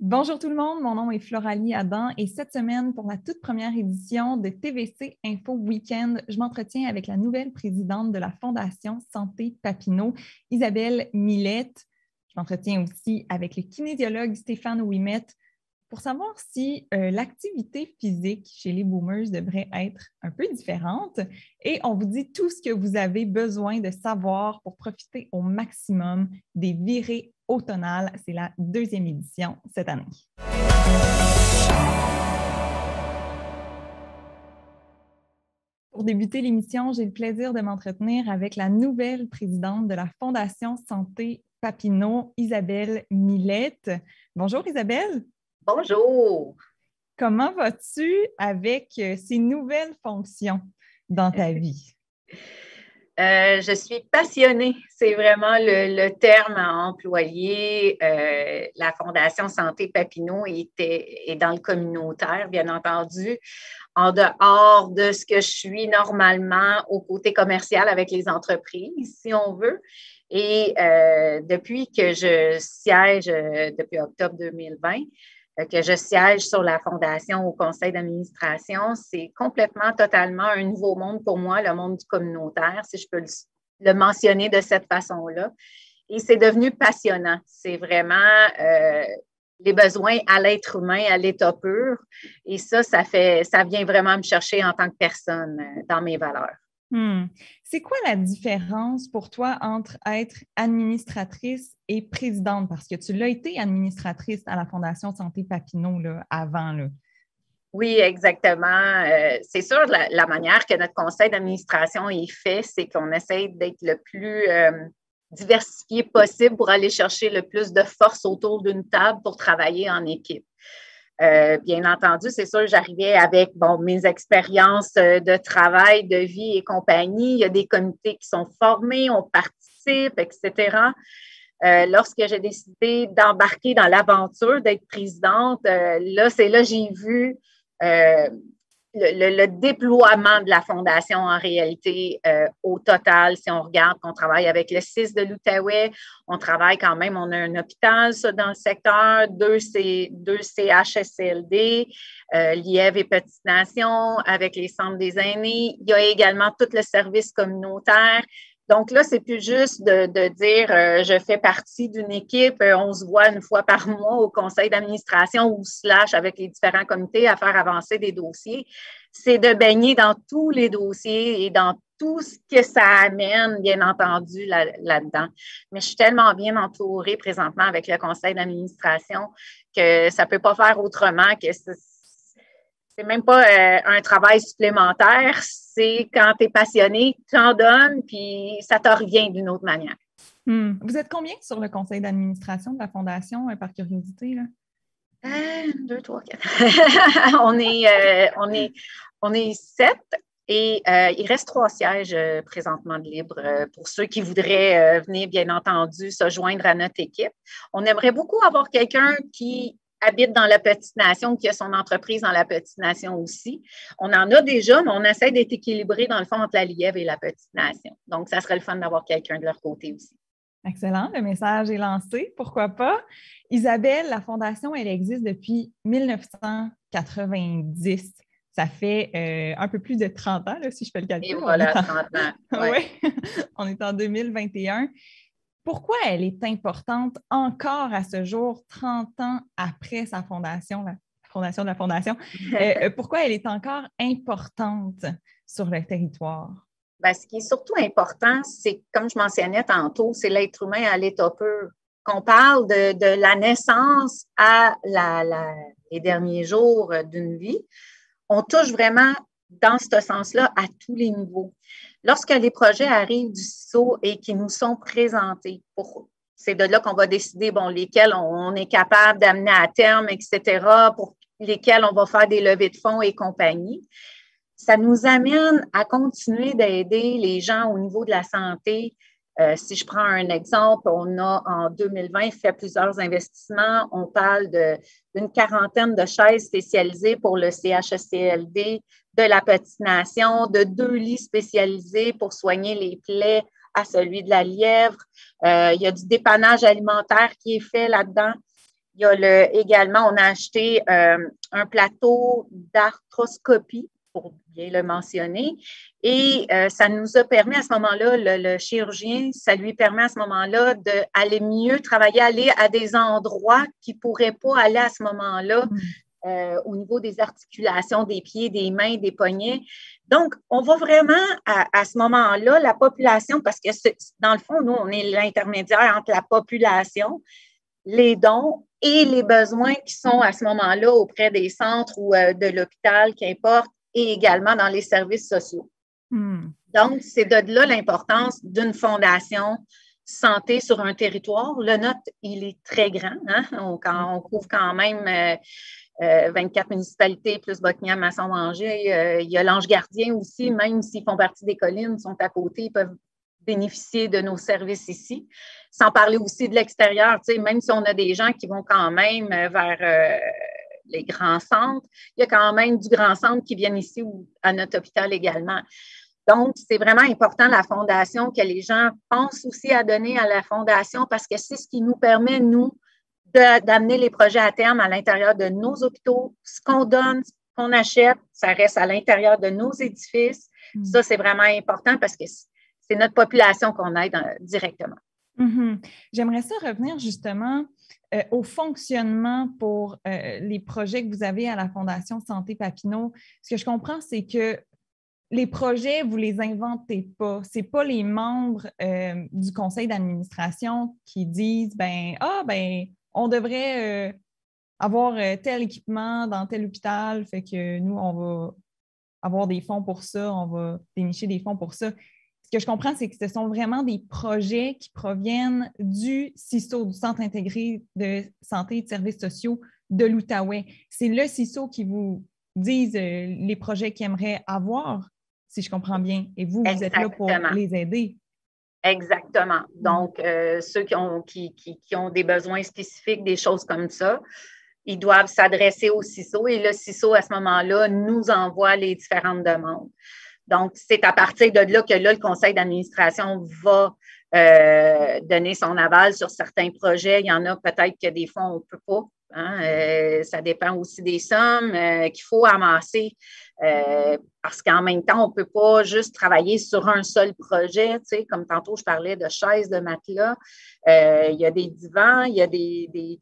Bonjour tout le monde, mon nom est Floralie Adam et cette semaine, pour la toute première édition de TVC Info Weekend, je m'entretiens avec la nouvelle présidente de la Fondation Santé Papineau, Isabelle Millette. Je m'entretiens aussi avec le kinésiologue Stéphane Ouimette pour savoir si l'activité physique chez les boomers devrait être un peu différente. Et on vous dit tout ce que vous avez besoin de savoir pour profiter au maximum des virées automnales. C'est la deuxième édition cette année. Pour débuter l'émission, j'ai le plaisir de m'entretenir avec la nouvelle présidente de la Fondation Santé Papineau, Isabelle Millette. Bonjour Isabelle. Bonjour! Comment vas-tu avec ces nouvelles fonctions dans ta vie? Je suis passionnée, c'est vraiment le terme à employer. La Fondation Santé Papineau est dans le communautaire, bien entendu, en dehors de ce que je suis normalement au côté commercial avec les entreprises, si on veut. Et depuis que je siège, depuis octobre 2020, que je siège sur la fondation au conseil d'administration, c'est complètement, totalement un nouveau monde pour moi, le monde du communautaire, si je peux le mentionner de cette façon-là. Et c'est devenu passionnant. C'est vraiment les besoins à l'être humain, à l'état pur. Et ça vient vraiment me chercher en tant que personne dans mes valeurs. C'est quoi la différence pour toi entre être administratrice et présidente? Parce que tu l'as été administratrice à la Fondation Santé Papineau là, avant. Là. Oui, exactement. C'est sûr, la manière que notre conseil d'administration est fait, c'est qu'on essaie d'être le plus diversifié possible pour aller chercher le plus de force autour d'une table pour travailler en équipe. Bien entendu, c'est sûr, j'arrivais avec mes expériences de travail, de vie et compagnie. Il y a des comités qui sont formés, on participe, etc. Lorsque j'ai décidé d'embarquer dans l'aventure d'être présidente, là j'ai vu le déploiement de la Fondation en réalité au total. Si on regarde qu'on travaille avec le CIS de l'Outaouais, on travaille quand même, on a un hôpital ça, dans le secteur, deux CHSLD, Lièvre et Petite-Nation avec les centres des aînés. Il y a également tout le service communautaire. Donc là, c'est plus juste de dire je fais partie d'une équipe, on se voit une fois par mois au conseil d'administration ou / avec les différents comités à faire avancer des dossiers. C'est de baigner dans tous les dossiers et dans tout ce que ça amène, bien entendu, là-dedans. Mais je suis tellement bien entourée présentement avec le conseil d'administration que ça ne peut pas faire autrement que c'est même pas un travail supplémentaire, c'est quand tu es passionné, tu en donnes, puis ça te revient d'une autre manière. Vous êtes combien sur le conseil d'administration de la Fondation, par curiosité? Là? 2, 3, 4. on est 7 et il reste 3 sièges présentement de libres pour ceux qui voudraient venir, bien entendu, se joindre à notre équipe. On aimerait beaucoup avoir quelqu'un qui habite dans la petite nation, qui a son entreprise dans la petite nation aussi. On en a déjà, mais on essaie d'être équilibré dans le fond entre la Lièvre et la petite nation. Donc, ça serait le fun d'avoir quelqu'un de leur côté aussi. Excellent, le message est lancé, pourquoi pas. Isabelle, la Fondation, elle existe depuis 1990. Ça fait un peu plus de 30 ans, là, si je fais le calcul. Et voilà, 30 ans. Oui, on est en 2021. Pourquoi elle est importante encore à ce jour, 30 ans après sa fondation, la fondation de la Fondation? Pourquoi elle est encore importante sur le territoire? Bien, ce qui est surtout important, c'est, comme je mentionnais tantôt, c'est l'être humain à l'état pur. Qu'on parle de la naissance à les derniers jours d'une vie, on touche vraiment dans ce sens-là à tous les niveaux. Lorsque les projets arrivent du CISO et qui nous sont présentés, c'est de là qu'on va décider lesquels on est capable d'amener à terme, etc., pour lesquels on va faire des levées de fonds et compagnie. Ça nous amène à continuer d'aider les gens au niveau de la santé. Si je prends un exemple, on a en 2020 fait plusieurs investissements. On parle d'une quarantaine de chaises spécialisées pour le CHSCLD de la Petite Nation, de 2 lits spécialisés pour soigner les plaies à celui de la Lièvre. Il y a du dépannage alimentaire qui est fait là-dedans. Il y a également, on a acheté un plateau d'arthroscopie, pour bien le mentionner, et ça nous a permis à ce moment-là, le chirurgien, ça lui permet à ce moment-là d'aller mieux travailler, aller à des endroits qu'il ne pourrait pas aller à ce moment-là. Au niveau des articulations, des pieds, des mains, des poignets. Donc, on va vraiment à ce moment-là, la population, parce que dans le fond, nous, on est l'intermédiaire entre la population, les dons et les besoins qui sont à ce moment-là auprès des centres ou de l'hôpital, qu'importe, et également dans les services sociaux. Donc, c'est de là l'importance d'une fondation santé sur un territoire. Le nôtre, il est très grand. Hein? On couvre quand même 24 municipalités plus Buckingham-Masson-Angers. Il y a l'Ange Gardien aussi, même s'ils font partie des collines, sont à côté, ils peuvent bénéficier de nos services ici. Sans parler aussi de l'extérieur, même si on a des gens qui vont quand même vers les grands centres, il y a quand même du grand centre qui viennent ici ou à notre hôpital également. Donc, c'est vraiment important, la fondation, que les gens pensent aussi à donner à la fondation parce que c'est ce qui nous permet, nous, d'amener les projets à terme à l'intérieur de nos hôpitaux. Ce qu'on donne, ce qu'on achète, ça reste à l'intérieur de nos édifices. Ça, c'est vraiment important parce que c'est notre population qu'on aide directement. J'aimerais ça revenir justement au fonctionnement pour les projets que vous avez à la Fondation Santé Papineau. Ce que je comprends, c'est que les projets, vous ne les inventez pas. Ce n'est pas les membres du conseil d'administration qui disent on devrait avoir tel équipement dans tel hôpital, fait que nous, on va avoir des fonds pour ça, on va dénicher des fonds pour ça. Ce que je comprends, c'est que ce sont vraiment des projets qui proviennent du CISO, du Centre intégré de santé et de services sociaux de l'Outaouais. C'est le CISO qui vous disent les projets qu'ils aimeraient avoir, si je comprends bien. Et vous êtes là pour les aider. Exactement. Donc, ceux qui ont des besoins spécifiques, des choses comme ça, ils doivent s'adresser au CISO et le CISO, à ce moment-là, nous envoie les différentes demandes. Donc, c'est à partir de là que le conseil d'administration va donner son aval sur certains projets. Il y en a peut-être que des fois, on ne peut pas. Hein? Ça dépend aussi des sommes qu'il faut amasser parce qu'en même temps, on ne peut pas juste travailler sur un seul projet. Tu sais, comme tantôt, je parlais de chaises, de matelas. Il y a des divans, il y a des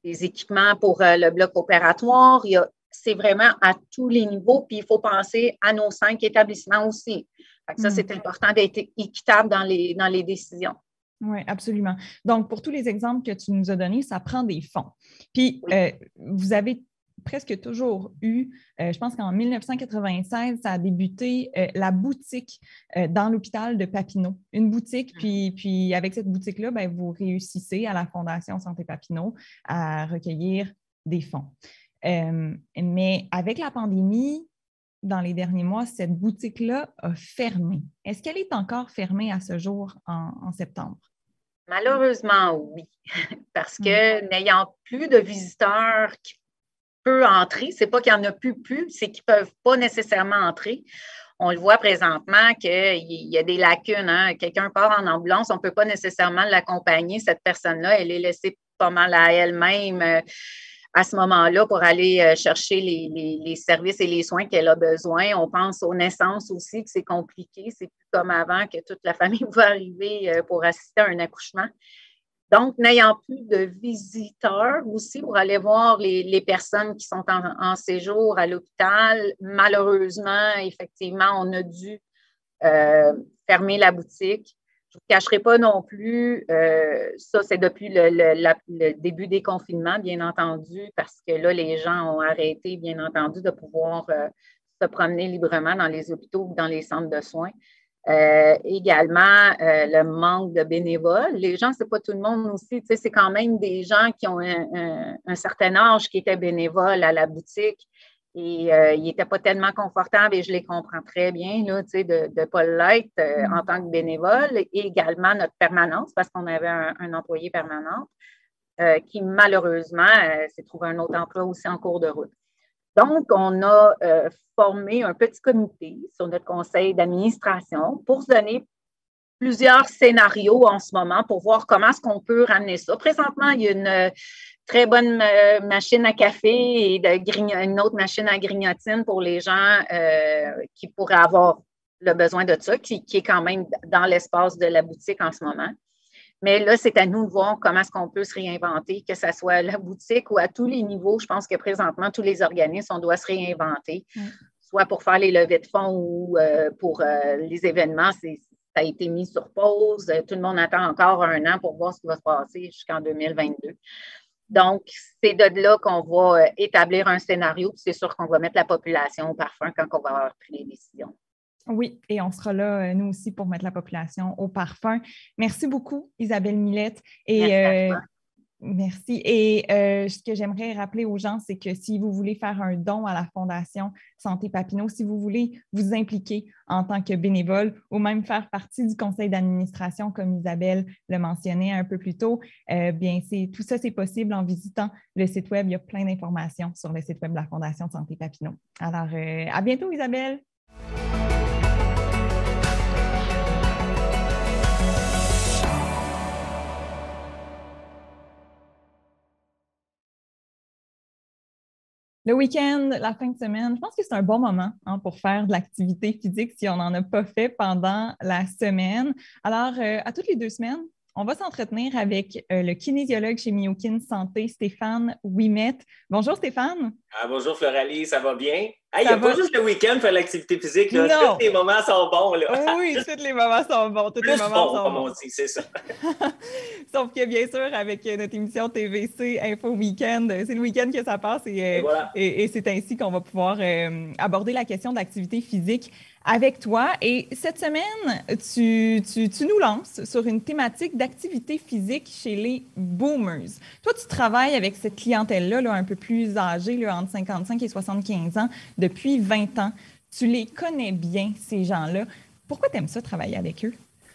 équipements pour le bloc opératoire. C'est vraiment à tous les niveaux, puis il faut penser à nos 5 établissements aussi. Ça, c'est important d'être équitable dans les décisions. Oui, absolument. Donc, pour tous les exemples que tu nous as donnés, ça prend des fonds. Puis, vous avez presque toujours eu, je pense qu'en 1996, ça a débuté la boutique dans l'hôpital de Papineau. Une boutique, puis avec cette boutique-là, vous réussissez à la Fondation Santé Papineau à recueillir des fonds. Mais avec la pandémie, dans les derniers mois, cette boutique-là a fermé. Est-ce qu'elle est encore fermée à ce jour en septembre? Malheureusement, oui. Parce que n'ayant plus de visiteurs qui peuvent entrer, c'est pas qu'il n'y en a plus, c'est qu'ils ne peuvent pas nécessairement entrer. On le voit présentement qu'il y a des lacunes. Hein? Quelqu'un part en ambulance, on ne peut pas nécessairement l'accompagner. Cette personne-là, elle est laissée pas mal à elle-même à ce moment-là pour aller chercher les services et les soins qu'elle a besoin. On pense aux naissances aussi, que c'est compliqué. C'est plus comme avant que toute la famille pouvait arriver pour assister à un accouchement. Donc, n'ayant plus de visiteurs aussi pour aller voir les personnes qui sont en séjour à l'hôpital, malheureusement, effectivement, on a dû fermer la boutique. Je ne vous cacherai pas non plus, ça c'est depuis le début des confinements, bien entendu, parce que là, les gens ont arrêté, bien entendu, de pouvoir se promener librement dans les hôpitaux ou dans les centres de soins. Également, le manque de bénévoles. Les gens, ce n'est pas tout le monde aussi, c'est quand même des gens qui ont un certain âge qui étaient bénévoles à la boutique. Et il n'était pas tellement confortable et je les comprends très bien là, de ne pas l'être en tant que bénévole et également notre permanence parce qu'on avait un employé permanent qui malheureusement s'est trouvé un autre emploi aussi en cours de route. Donc, on a formé un petit comité sur notre conseil d'administration pour se donner plusieurs scénarios en ce moment pour voir comment est-ce qu'on peut ramener ça. Présentement, il y a une très bonne machine à café et une autre machine à grignotine pour les gens qui pourraient avoir le besoin de ça, qui est quand même dans l'espace de la boutique en ce moment. Mais là, c'est à nous de voir comment est-ce qu'on peut se réinventer, que ce soit à la boutique ou à tous les niveaux. Je pense que présentement, tous les organismes, on doit se réinventer, soit pour faire les levées de fonds ou pour les événements. Ça a été mis sur pause. Tout le monde attend encore 1 an pour voir ce qui va se passer jusqu'en 2022. Donc, c'est de là qu'on va établir un scénario. C'est sûr qu'on va mettre la population au parfum quand on va avoir pris les décisions. Oui, et on sera là, nous aussi, pour mettre la population au parfum. Merci beaucoup, Isabelle Millette. Et merci. Et ce que j'aimerais rappeler aux gens, c'est que si vous voulez faire un don à la Fondation Santé Papineau, si vous voulez vous impliquer en tant que bénévole ou même faire partie du conseil d'administration, comme Isabelle le mentionnait un peu plus tôt, bien, tout ça, c'est possible en visitant le site Web. Il y a plein d'informations sur le site Web de la Fondation Santé Papineau. Alors, à bientôt, Isabelle. Le week-end, la fin de semaine, je pense que c'est un bon moment pour faire de l'activité physique si on n'en a pas fait pendant la semaine. Alors, à toutes les 2 semaines, on va s'entretenir avec le kinésiologue chez Myokin Santé, Stéphane Ouimet. Bonjour Stéphane. Bonjour Floralie, ça va bien? Il n'y a pas juste le week-end faire l'activité physique, là. Non. Tous les moments sont bons. Là. Oui, tous les moments sont bons. Plus bons, comme on dit, c'est ça. Sauf que bien sûr, avec notre émission TVC Info Week-end, c'est le week-end que ça passe et, voilà. et c'est ainsi qu'on va pouvoir aborder la question d'activité physique avec toi. Et cette semaine, tu nous lances sur une thématique d'activité physique chez les boomers. Toi, tu travailles avec cette clientèle-là, là, un peu plus âgée, là, entre 55 et 75 ans, depuis 20 ans. Tu les connais bien, ces gens-là. Pourquoi tu aimes ça, travailler avec eux?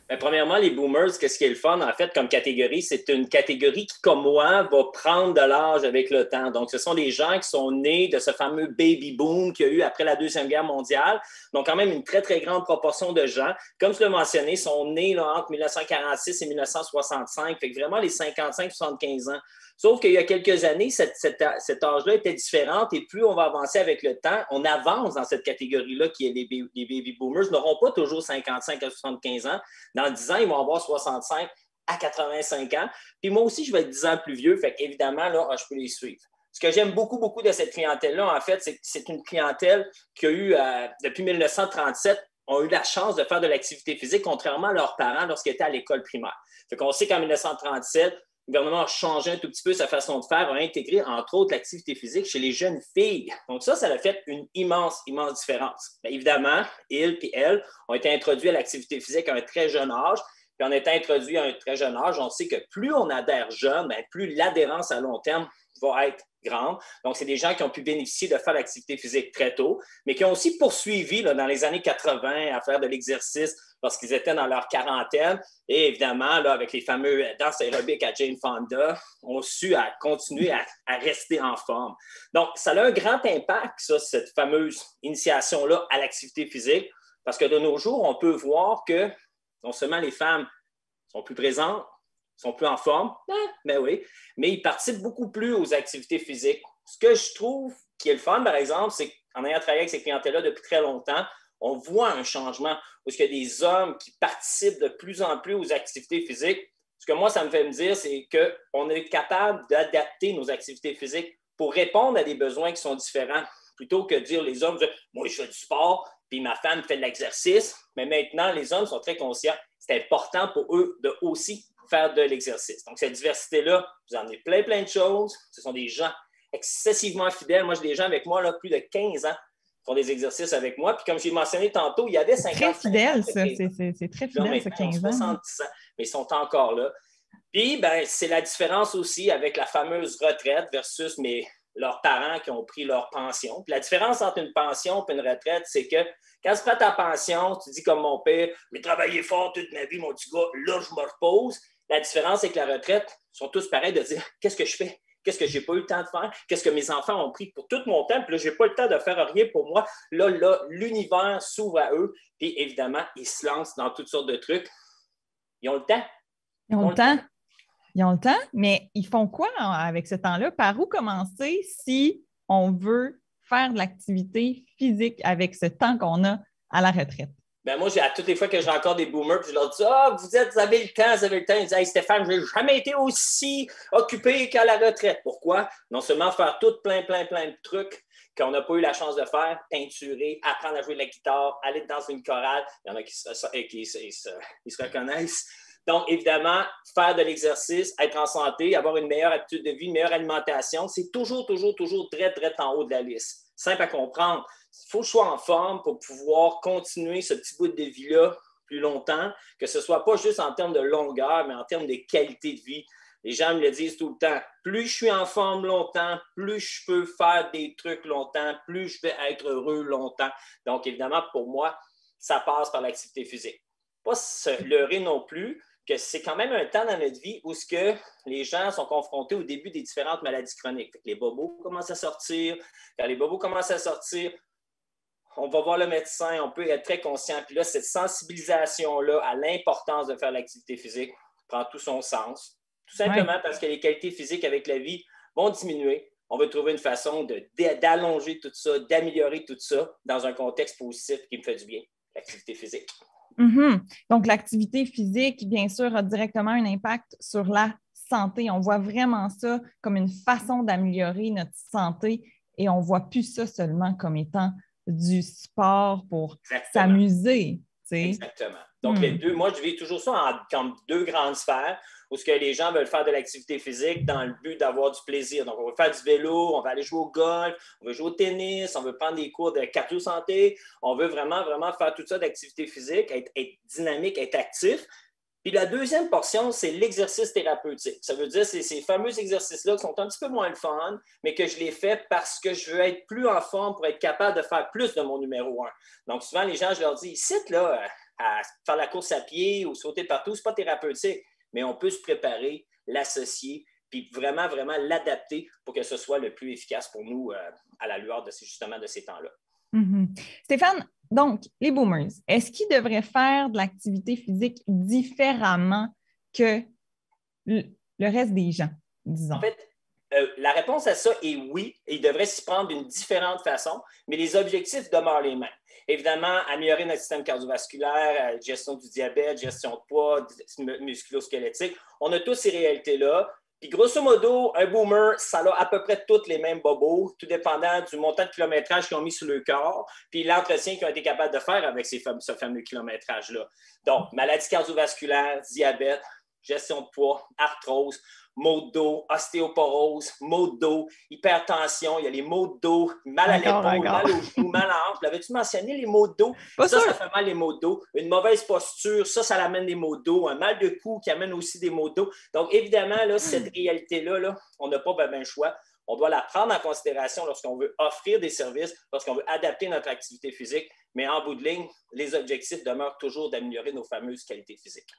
Bien, premièrement, les boomers, qu'est-ce qui est le fun, en fait, comme catégorie? C'est une catégorie qui, comme moi, va prendre de l'âge avec le temps. Donc, ce sont des gens qui sont nés de ce fameux baby boom qu'il y a eu après la Deuxième Guerre mondiale. Donc, quand même, une très, très grande proportion de gens, comme tu l'as mentionné, sont nés là, entre 1946 et 1965. Fait que vraiment, les 55-75 ans. Sauf qu'il y a quelques années, cet âge-là était différent et plus on va avancer avec le temps, on avance dans cette catégorie-là qui est les baby boomers. Ils n'auront pas toujours 55 à 75 ans. Dans 10 ans, ils vont avoir 65 à 85 ans. Puis moi aussi, je vais être 10 ans plus vieux. Fait qu'évidemment, là, je peux les suivre. Ce que j'aime beaucoup, beaucoup de cette clientèle-là, en fait, c'est que c'est une clientèle qui a eu, depuis 1937, ont eu la chance de faire de l'activité physique, contrairement à leurs parents lorsqu'ils étaient à l'école primaire. Fait qu'on sait qu'en 1937, le gouvernement a changé un tout petit peu sa façon de faire, a intégré, entre autres, l'activité physique chez les jeunes filles. Donc ça a fait une immense, immense différence. Bien, évidemment, ils et elles ont été introduits à l'activité physique à un très jeune âge. Puis en étant introduits à un très jeune âge, on sait que plus on adhère jeune, bien, plus l'adhérence à long terme va être grande. Donc, c'est des gens qui ont pu bénéficier de faire l'activité physique très tôt, mais qui ont aussi poursuivi là, dans les années 80 à faire de l'exercice lorsqu'ils étaient dans leur quarantaine. Et évidemment, là, avec les fameux danses aérobiques à Jane Fonda, ont su continuer à rester en forme. Donc, ça a un grand impact, ça, cette fameuse initiation-là à l'activité physique, parce que de nos jours, on peut voir que non seulement les femmes sont plus présentes, sont plus en forme, mais oui, mais ils participent beaucoup plus aux activités physiques. Ce que je trouve qui est le fun, par exemple, c'est qu'en ayant travaillé avec ces clientèles-là depuis très longtemps, on voit un changement où il y a des hommes qui participent de plus en plus aux activités physiques. Ce que moi, ça me fait me dire, c'est qu'on est capable d'adapter nos activités physiques pour répondre à des besoins qui sont différents, plutôt que de dire les hommes, moi, je fais du sport, puis ma femme fait de l'exercice. Mais maintenant, les hommes sont très conscients. C'est important pour eux de aussi faire de l'exercice. Donc, cette diversité-là, vous en avez plein, plein de choses. Ce sont des gens excessivement fidèles. Moi, j'ai des gens avec moi, là, plus de 15 ans, qui font des exercices avec moi. Puis, comme j'ai mentionné tantôt, il y avait 50 ans. Très fidèle, ça. C'est très fidèle, ça, 15 ans. 70 ans, mais ils sont encore là. Puis, ben, c'est la différence aussi avec la fameuse retraite versus leurs parents qui ont pris leur pension. Puis la différence entre une pension et une retraite, c'est que quand tu prends ta pension, tu dis comme mon père, j'ai travaillé fort toute ma vie, mon petit gars, là, je me repose. La différence, c'est que la retraite, ils sont tous pareils de dire, qu'est-ce que je fais? Qu'est-ce que je n'ai pas eu le temps de faire? Qu'est-ce que mes enfants ont pris pour tout mon temps? Puis là, je n'ai pas le temps de faire rien pour moi. Là, l'univers s'ouvre à eux. Puis évidemment, ils se lancent dans toutes sortes de trucs. Ils ont le temps. Ils ont le temps. Ils ont le temps, mais ils font quoi avec ce temps-là? Par où commencer si on veut faire de l'activité physique avec ce temps qu'on a à la retraite? Ben moi, à toutes les fois que j'ai encore des boomers, puis je leur dis « Ah, vous avez le temps, vous avez le temps. » Ils disent « Hey Stéphane, je n'ai jamais été aussi occupé qu'à la retraite. » Pourquoi? Non seulement faire tout plein de trucs qu'on n'a pas eu la chance de faire, peinturer, apprendre à jouer de la guitare, aller dans une chorale. Il y en a qui se reconnaissent. Donc, évidemment, faire de l'exercice, être en santé, avoir une meilleure habitude de vie, une meilleure alimentation, c'est toujours très en haut de la liste. Simple à comprendre. Il faut que je sois en forme pour pouvoir continuer ce petit bout de vie-là plus longtemps, que ce ne soit pas juste en termes de longueur, mais en termes de qualité de vie. Les gens me le disent tout le temps. Plus je suis en forme longtemps, plus je peux faire des trucs longtemps, plus je vais être heureux longtemps. Donc, évidemment, pour moi, ça passe par l'activité physique. Pas se leurrer non plus, que c'est quand même un temps dans notre vie où ce que les gens sont confrontés au début des différentes maladies chroniques. Les bobos commencent à sortir. Quand les bobos commencent à sortir, on va voir le médecin, on peut être très conscient. Puis là, cette sensibilisation-là à l'importance de faire l'activité physique prend tout son sens. Tout simplement parce que les qualités physiques avec la vie vont diminuer. On va trouver une façon d'allonger tout ça, d'améliorer tout ça dans un contexte positif qui me fait du bien, l'activité physique. Mm-hmm. Donc, l'activité physique, bien sûr, a directement un impact sur la santé. On voit vraiment ça comme une façon d'améliorer notre santé et on ne voit plus ça seulement comme étant du sport pour s'amuser. Exactement. Donc, les deux, moi, je vis toujours ça comme deux grandes sphères où ce que les gens veulent faire de l'activité physique dans le but d'avoir du plaisir. Donc, on veut faire du vélo, on va aller jouer au golf, on veut jouer au tennis, on veut prendre des cours de cardio-santé. On veut vraiment faire tout ça d'activité physique, être dynamique, être actif. Puis la deuxième portion, c'est l'exercice thérapeutique. Ça veut dire c'est ces fameux exercices-là qui sont un petit peu moins le fun, mais que je les fais parce que je veux être plus en forme pour être capable de faire plus de mon numéro 1. Donc, souvent, les gens, je leur dis, ici, là, à faire la course à pied ou sauter partout, ce n'est pas thérapeutique, mais on peut se préparer, l'associer, puis vraiment l'adapter pour que ce soit le plus efficace pour nous à la lueur de ces temps-là. Mm-hmm. Stéphane, donc, les boomers, est-ce qu'ils devraient faire de l'activité physique différemment que le reste des gens, disons? En fait, la réponse à ça est oui, et ils devraient s'y prendre d'une différente façon, mais les objectifs demeurent les mêmes. Évidemment, améliorer notre système cardiovasculaire, gestion du diabète, gestion de poids, musculo-squelettique. On a tous ces réalités-là. Puis grosso modo, un boomer, ça a à peu près tous les mêmes bobos, tout dépendant du montant de kilométrage qu'ils ont mis sur le corps, puis l'entretien qu'ils ont été capables de faire avec ce fameux kilométrage-là. Donc, maladie cardiovasculaire, diabète, gestion de poids, arthrose, maux de dos, ostéoporose, maux de dos, hypertension, il y a les maux de dos, mal à l'épaule, mal au genou, mal à la hanche. L'avais-tu mentionné les maux de dos? Ça fait mal les maux de dos. Une mauvaise posture, ça amène des maux de dos. Un mal de cou qui amène aussi des maux de dos. Donc, évidemment, là, cette réalité-là, là, on n'a pas le choix. On doit la prendre en considération lorsqu'on veut offrir des services, lorsqu'on veut adapter notre activité physique. Mais en bout de ligne, les objectifs demeurent toujours d'améliorer nos fameuses qualités physiques.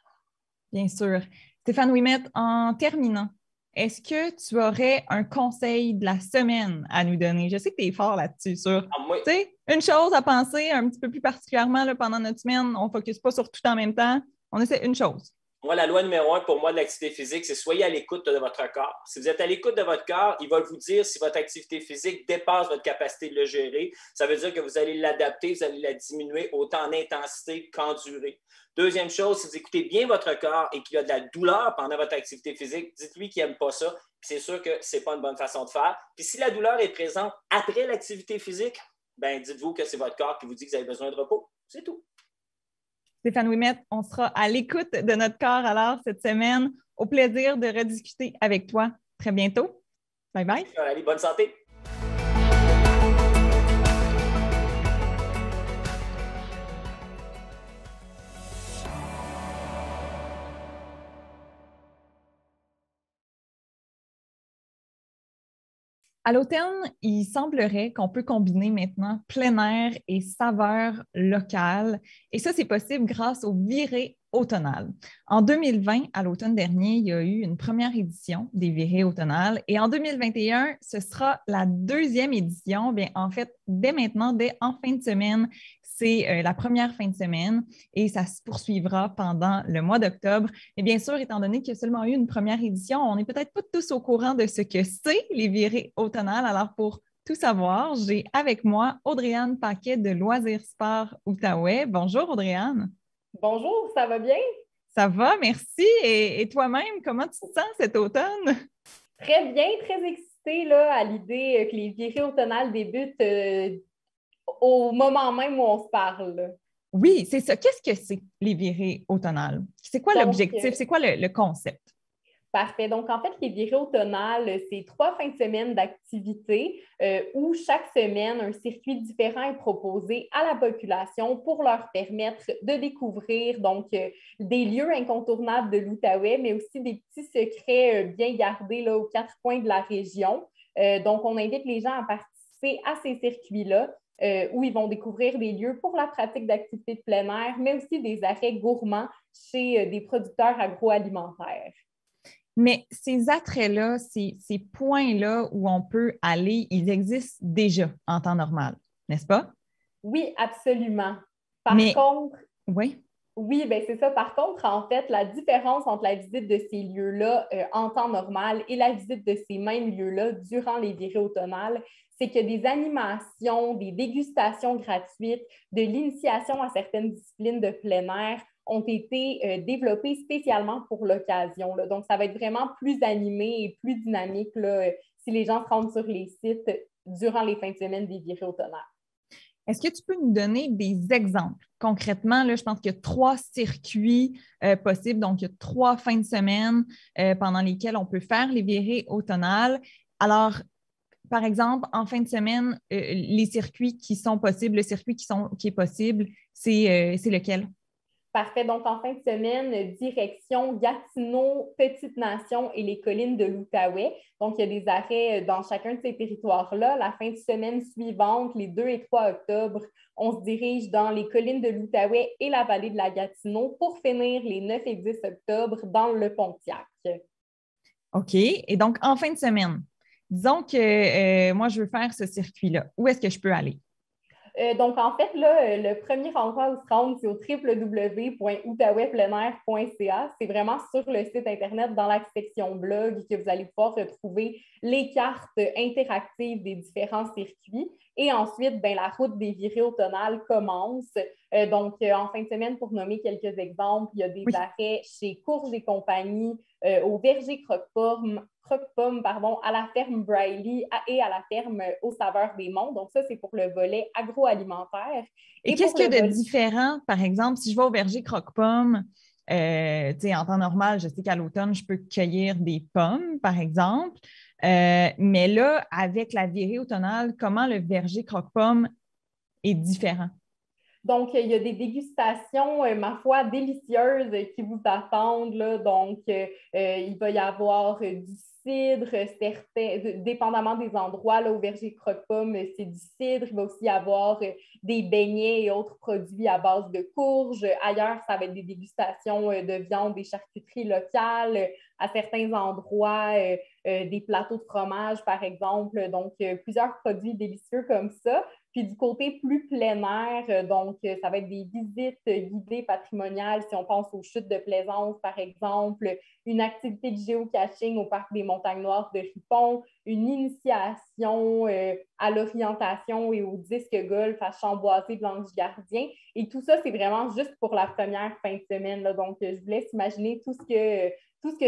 Bien sûr. Stéphane Ouimet, en terminant, est-ce que tu aurais un conseil de la semaine à nous donner? Je sais que tu es fort là-dessus, sur une chose à penser un petit peu plus particulièrement là, pendant notre semaine. On ne focus pas sur tout en même temps. On essaie une chose. Moi, la loi numéro 1 pour moi de l'activité physique, c'est soyez à l'écoute de votre corps. Si vous êtes à l'écoute de votre corps, il va vous dire si votre activité physique dépasse votre capacité de le gérer. Ça veut dire que vous allez l'adapter, vous allez la diminuer autant en intensité qu'en durée. Deuxième chose, si vous écoutez bien votre corps et qu'il y a de la douleur pendant votre activité physique, dites-lui qu'il n'aime pas ça. Puis c'est sûr que ce n'est pas une bonne façon de faire. Puis si la douleur est présente après l'activité physique, ben dites-vous que c'est votre corps qui vous dit que vous avez besoin de repos. C'est tout. Stéphane Ouimet, on sera à l'écoute de notre corps alors cette semaine. Au plaisir de rediscuter avec toi très bientôt. Bye bye. Allez, bonne santé. À l'automne, il semblerait qu'on peut combiner maintenant plein air et saveurs locales. Et ça, c'est possible grâce aux virées automnales. En 2020, à l'automne dernier, il y a eu une première édition des virées automnales. Et en 2021, ce sera la deuxième édition. Bien, en fait, dès maintenant, dès en fin de semaine, c'est la première fin de semaine et ça se poursuivra pendant le mois d'octobre. Et bien sûr, étant donné qu'il y a seulement eu une première édition, on n'est peut-être pas tous au courant de ce que c'est les virées automnales. Alors, pour tout savoir, j'ai avec moi Audrey-Anne Paquet de Loisirs Sport Outaouais. Bonjour Audrey-Anne. Bonjour, ça va bien? Ça va, merci. Et toi-même, comment tu te sens cet automne? Très bien, très excitée là, à l'idée que les virées automnales débutent au moment même où on se parle. Oui, c'est ça. Qu'est-ce que c'est les virées automnales? C'est quoi Donc, l'objectif? C'est quoi le concept? Parfait. Donc, en fait, les virées automnales, c'est 3 fins de semaine d'activité où chaque semaine, un circuit différent est proposé à la population pour leur permettre de découvrir donc des lieux incontournables de l'Outaouais, mais aussi des petits secrets bien gardés là, aux 4 coins de la région. Donc, on invite les gens à participer à ces circuits-là. Où ils vont découvrir des lieux pour la pratique d'activités de plein air, mais aussi des arrêts gourmands chez des producteurs agroalimentaires. Mais ces attraits-là, ces points-là où on peut aller, ils existent déjà en temps normal, n'est-ce pas? Oui, absolument. Par Mais, contre, oui. oui, ben c'est ça. Par contre, en fait, la différence entre la visite de ces lieux-là en temps normal et la visite de ces mêmes lieux-là durant les virées automnales, c'est que des animations, des dégustations gratuites, de l'initiation à certaines disciplines de plein air ont été développées spécialement pour l'occasion. Donc, ça va être vraiment plus animé et plus dynamique là, si les gens se rendent sur les sites durant les fins de semaine des virées automnales. Est-ce que tu peux nous donner des exemples? Concrètement, là, je pense qu'il y a 3 circuits possibles, donc il y a 3 fins de semaine pendant lesquelles on peut faire les virées automnales. Alors, par exemple, en fin de semaine, les circuits qui sont possibles, le circuit qui est possible, c'est lequel? Parfait. Donc, en fin de semaine, direction Gatineau, Petite-Nation et les collines de l'Outaouais. Donc, il y a des arrêts dans chacun de ces territoires-là. La fin de semaine suivante, les 2 et 3 octobre, on se dirige dans les collines de l'Outaouais et la vallée de la Gatineau pour finir les 9 et 10 octobre dans le Pontiac. OK. Et donc, en fin de semaine, disons que moi, je veux faire ce circuit-là. Où est-ce que je peux aller? Donc, en fait, là, le premier endroit où se rendre, c'est au www.outaouaipleinair.ca. C'est vraiment sur le site Internet, dans la section blog, que vous allez pouvoir retrouver les cartes interactives des différents circuits. Et ensuite, ben, la route des virées automnales commence. Donc, en fin de semaine, pour nommer quelques exemples, il y a des arrêts chez Courge et compagnie, au Verger Croque-Pomme, à la ferme Briley et à la ferme aux Saveurs des Monts. Donc, ça, c'est pour le volet agroalimentaire. Et qu'est-ce qu'il y a de différent, par exemple, si je vais au verger Croque-Pomme, en temps normal, je sais qu'à l'automne, je peux cueillir des pommes, par exemple. Mais là, avec la virée automnale, comment le verger Croque-Pomme est différent? Donc, il y a des dégustations, ma foi, délicieuses qui vous attendent, là. Donc, il va y avoir du cidre, dépendamment des endroits, là, au verger Croque-Pomme, c'est du cidre. Il va aussi y avoir des beignets et autres produits à base de courges. Ailleurs, ça va être des dégustations de viande, des charcuteries locales. À certains endroits, des plateaux de fromage, par exemple. Donc, plusieurs produits délicieux comme ça. Puis du côté plus plein air, donc ça va être des visites guidées patrimoniales, si on pense aux chutes de Plaisance, par exemple, une activité de géocaching au Parc des Montagnes Noires de Ripon, une initiation à l'orientation et au disque golf à Chamboisé Blanche-Gardien. Et tout ça, c'est vraiment juste pour la première fin de semaine, là. Donc, je vous laisse imaginer tout ce que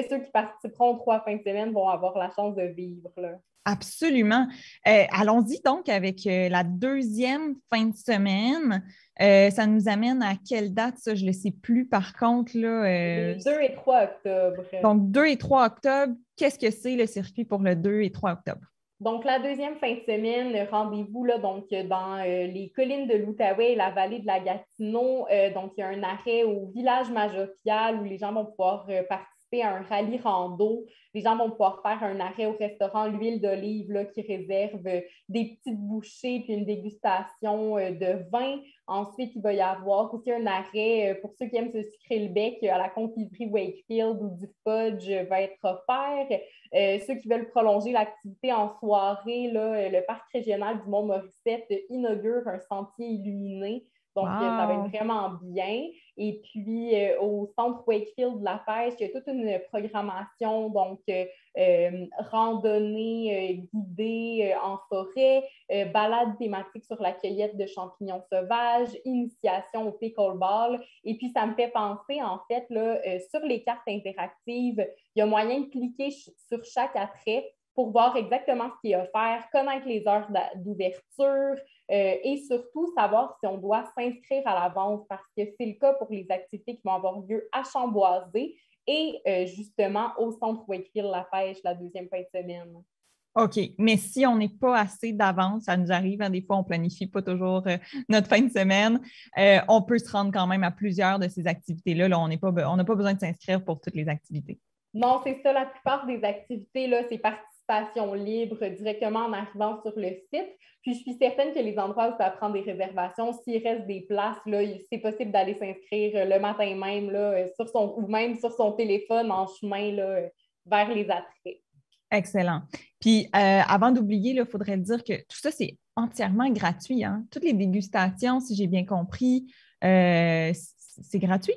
ceux qui participeront aux 3 fins de semaine vont avoir la chance de vivre, là. Absolument. Allons-y donc avec la deuxième fin de semaine. Ça nous amène à quelle date, ça? Je ne le sais plus par contre. Là, Les 2 et 3 octobre. Donc, 2 et 3 octobre, qu'est-ce que c'est le circuit pour le 2 et 3 octobre? Donc, la deuxième fin de semaine, rendez-vous là, donc, dans les collines de l'Outaouais et la vallée de la Gatineau. Donc, il y a un arrêt au village Majopial où les gens vont pouvoir participer à un rallye rando. Les gens vont pouvoir faire un arrêt au restaurant L'Huile d'Olive là, qui réserve des petites bouchées puis une dégustation de vin. Ensuite, il va y avoir aussi un arrêt pour ceux qui aiment se sucrer le bec à la confiserie Wakefield où du fudge va être offert. Ceux qui veulent prolonger l'activité en soirée, là, le Parc régional du Mont-Morissette inaugure un sentier illuminé. Donc, ça va Wow. être vraiment bien. Et puis, au centre Wakefield de la pêche, il y a toute une programmation, donc randonnée guidée en forêt, balade thématique sur la cueillette de champignons sauvages, initiation au pickleball. Et puis, ça me fait penser, en fait, là, sur les cartes interactives, il y a moyen de cliquer sur chaque attrait pour voir exactement ce qu'il y a à faire, connaître les heures d'ouverture et surtout savoir si on doit s'inscrire à l'avance parce que c'est le cas pour les activités qui vont avoir lieu à Chamboisé et justement au centre Wakefield La Pêche la deuxième fin de semaine. OK, mais si on n'est pas assez d'avance, ça nous arrive, hein, des fois on ne planifie pas toujours notre fin de semaine, on peut se rendre quand même à plusieurs de ces activités-là. Là, on n'a pas besoin de s'inscrire pour toutes les activités. Non, c'est ça, la plupart des activités, là, c'est participation libre directement en arrivant sur le site. Puis, je suis certaine que les endroits où tu vas prendre des réservations, s'il reste des places, là, c'est possible d'aller s'inscrire le matin même, là, ou même sur son téléphone en chemin là, vers les attraits. Excellent. Puis, avant d'oublier, il faudrait dire que tout ça, c'est entièrement gratuit. Hein? Toutes les dégustations, si j'ai bien compris, c'est gratuit?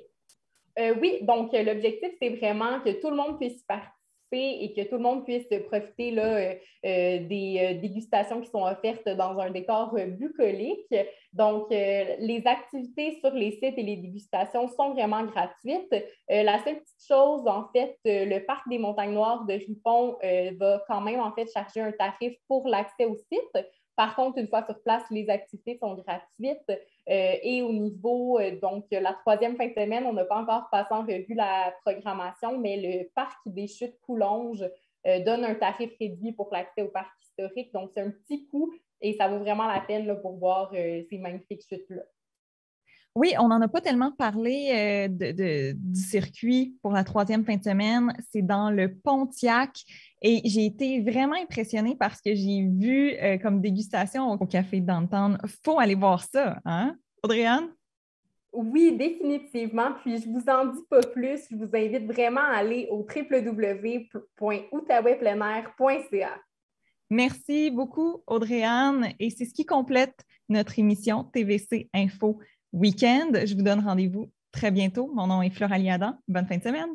Oui, donc l'objectif, c'est vraiment que tout le monde puisse participer et que tout le monde puisse profiter là, des dégustations qui sont offertes dans un décor bucolique. Donc, les activités sur les sites et les dégustations sont vraiment gratuites. La seule petite chose, en fait, le Parc des Montagnes Noires de Ripon va quand même, en fait, charger un tarif pour l'accès au site. Par contre, une fois sur place, les activités sont gratuites. Et au niveau, donc, la troisième fin de semaine, on n'a pas encore passé en revue la programmation, mais le parc des Chutes Coulonges donne un tarif réduit pour l'accès au parc historique. Donc, c'est un petit coût et ça vaut vraiment la peine là, pour voir ces magnifiques chutes-là. Oui, on n'en a pas tellement parlé du circuit pour la troisième fin de semaine. C'est dans le Pontiac et j'ai été vraiment impressionnée parce que j'ai vu comme dégustation au Café Downtown. Il faut aller voir ça, hein, Audrey-Anne? Oui, définitivement. Puis, je ne vous en dis pas plus. Je vous invite vraiment à aller au www.outaouaipleinair.ca. Merci beaucoup, Audrey-Anne. Et c'est ce qui complète notre émission TVC Info Week-end. Je vous donne rendez-vous très bientôt. Mon nom est Floralie Adam. Bonne fin de semaine.